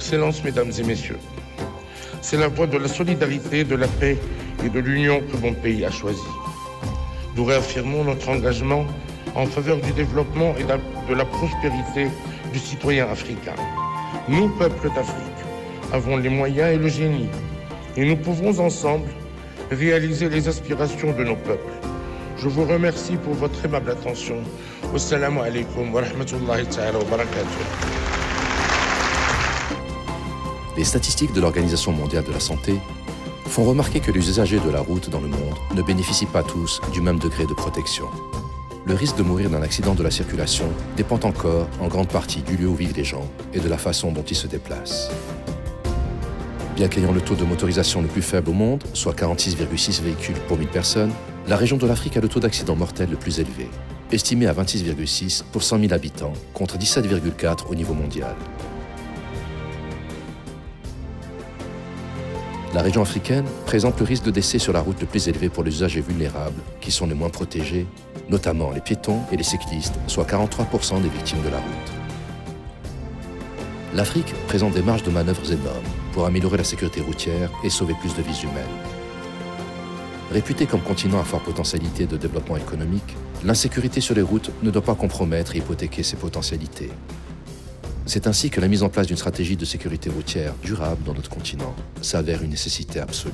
Excellences, Mesdames et Messieurs, c'est la voie de la solidarité, de la paix et de l'union que mon pays a choisie. Nous réaffirmons notre engagement en faveur du développement et de la prospérité du citoyen africain. Nous, peuples d'Afrique, avons les moyens et le génie, et nous pouvons ensemble réaliser les aspirations de nos peuples. Je vous remercie pour votre aimable attention. Wassalamu alaikum wa rahmatullahi ta'ala wa barakatuh. Les statistiques de l'Organisation mondiale de la santé font remarquer que les usagers de la route dans le monde ne bénéficient pas tous du même degré de protection. Le risque de mourir d'un accident de la circulation dépend encore en grande partie du lieu où vivent les gens et de la façon dont ils se déplacent. Bien qu'ayant le taux de motorisation le plus faible au monde, soit 46,6 véhicules pour 1000 personnes, la région de l'Afrique a le taux d'accident mortel le plus élevé, estimé à 26,6 pour 100 000 habitants, contre 17,4 au niveau mondial. La région africaine présente le risque de décès sur la route le plus élevé pour les usagers vulnérables, qui sont les moins protégés, notamment les piétons et les cyclistes, soit 43% des victimes de la route. L'Afrique présente des marges de manœuvres énormes pour améliorer la sécurité routière et sauver plus de vies humaines. Réputée comme continent à forte potentialité de développement économique, l'insécurité sur les routes ne doit pas compromettre et hypothéquer ses potentialités. C'est ainsi que la mise en place d'une stratégie de sécurité routière durable dans notre continent s'avère une nécessité absolue.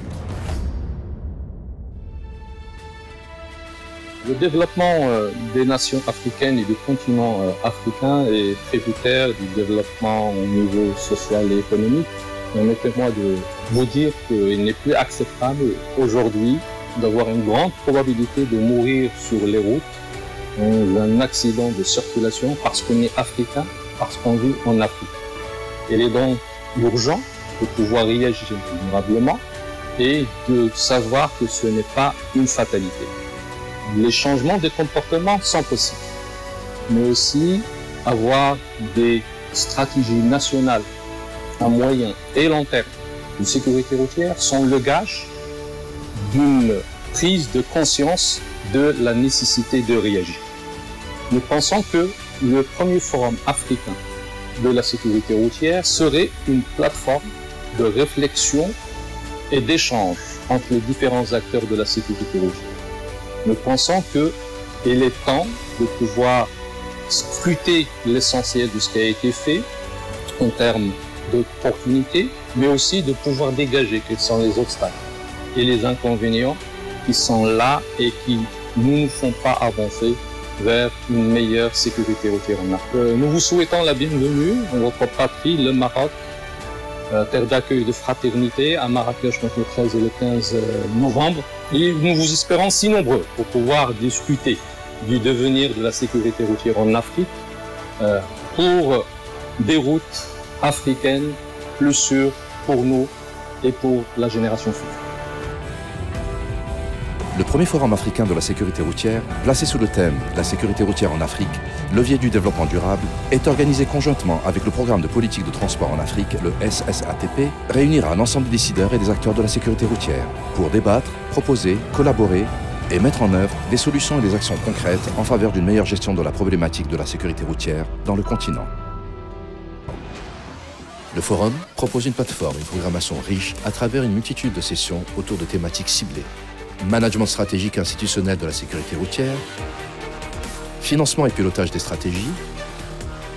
Le développement des nations africaines et du continent africain est tributaire du développement au niveau social et économique. Permettez-moi de vous dire qu'il n'est plus acceptable aujourd'hui d'avoir une grande probabilité de mourir sur les routes dans un accident de circulation parce qu'on est africain, parce qu'on vit en Afrique. Il est donc urgent de pouvoir réagir durablement et de savoir que ce n'est pas une fatalité. Les changements de comportement sont possibles, mais aussi avoir des stratégies nationales à moyen et long terme de sécurité routière sont le gage d'une prise de conscience de la nécessité de réagir. Nous pensons que le premier forum africain de la sécurité routière serait une plateforme de réflexion et d'échange entre les différents acteurs de la sécurité routière. Nous pensons qu'il est temps de pouvoir scruter l'essentiel de ce qui a été fait en termes d'opportunités, mais aussi de pouvoir dégager quels sont les obstacles et les inconvénients qui sont là et qui ne nous font pas avancer vers une meilleure sécurité routière en Afrique. Nous vous souhaitons la bienvenue dans votre patrie, le Maroc, terre d'accueil de fraternité, à Marrakech entre le 13 et le 15 novembre. Et nous vous espérons si nombreux pour pouvoir discuter du devenir de la sécurité routière en Afrique pour des routes africaines plus sûres pour nous et pour la génération future. Le premier forum africain de la sécurité routière, placé sous le thème « La sécurité routière en Afrique, levier du développement durable », est organisé conjointement avec le programme de politique de transport en Afrique, le SSATP, réunira l'ensemble des décideurs et des acteurs de la sécurité routière pour débattre, proposer, collaborer et mettre en œuvre des solutions et des actions concrètes en faveur d'une meilleure gestion de la problématique de la sécurité routière dans le continent. Le forum propose une plateforme et une programmation riche à travers une multitude de sessions autour de thématiques ciblées. Management stratégique et institutionnel de la sécurité routière, financement et pilotage des stratégies,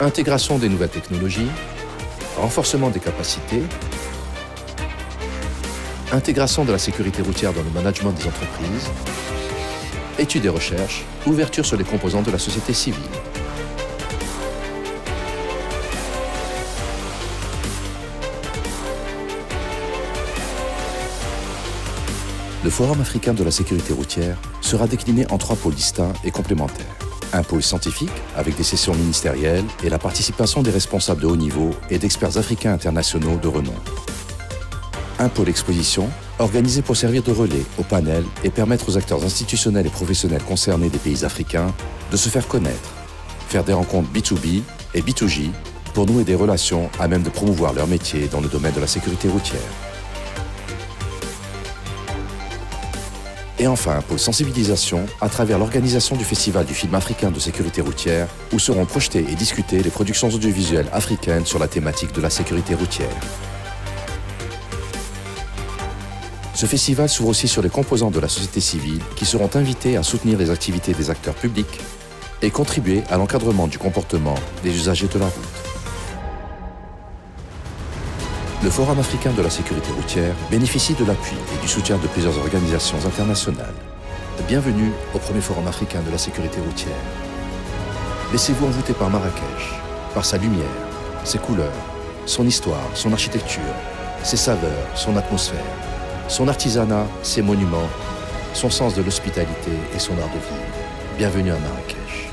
intégration des nouvelles technologies, renforcement des capacités, intégration de la sécurité routière dans le management des entreprises, études et recherches, ouverture sur les composants de la société civile. Le Forum africain de la sécurité routière sera décliné en 3 pôles distincts et complémentaires. Un pôle scientifique, avec des sessions ministérielles et la participation des responsables de haut niveau et d'experts africains internationaux de renom. Un pôle exposition, organisé pour servir de relais au panel et permettre aux acteurs institutionnels et professionnels concernés des pays africains de se faire connaître, faire des rencontres B2B et B2J pour nouer des relations à même de promouvoir leur métier dans le domaine de la sécurité routière. Et enfin, un pôle sensibilisation à travers l'organisation du Festival du film africain de sécurité routière, où seront projetées et discutées les productions audiovisuelles africaines sur la thématique de la sécurité routière. Ce festival s'ouvre aussi sur les composants de la société civile qui seront invités à soutenir les activités des acteurs publics et contribuer à l'encadrement du comportement des usagers de la route. Le Forum africain de la sécurité routière bénéficie de l'appui et du soutien de plusieurs organisations internationales. Bienvenue au premier Forum africain de la sécurité routière. Laissez-vous envoûter par Marrakech, par sa lumière, ses couleurs, son histoire, son architecture, ses saveurs, son atmosphère, son artisanat, ses monuments, son sens de l'hospitalité et son art de vivre. Bienvenue à Marrakech.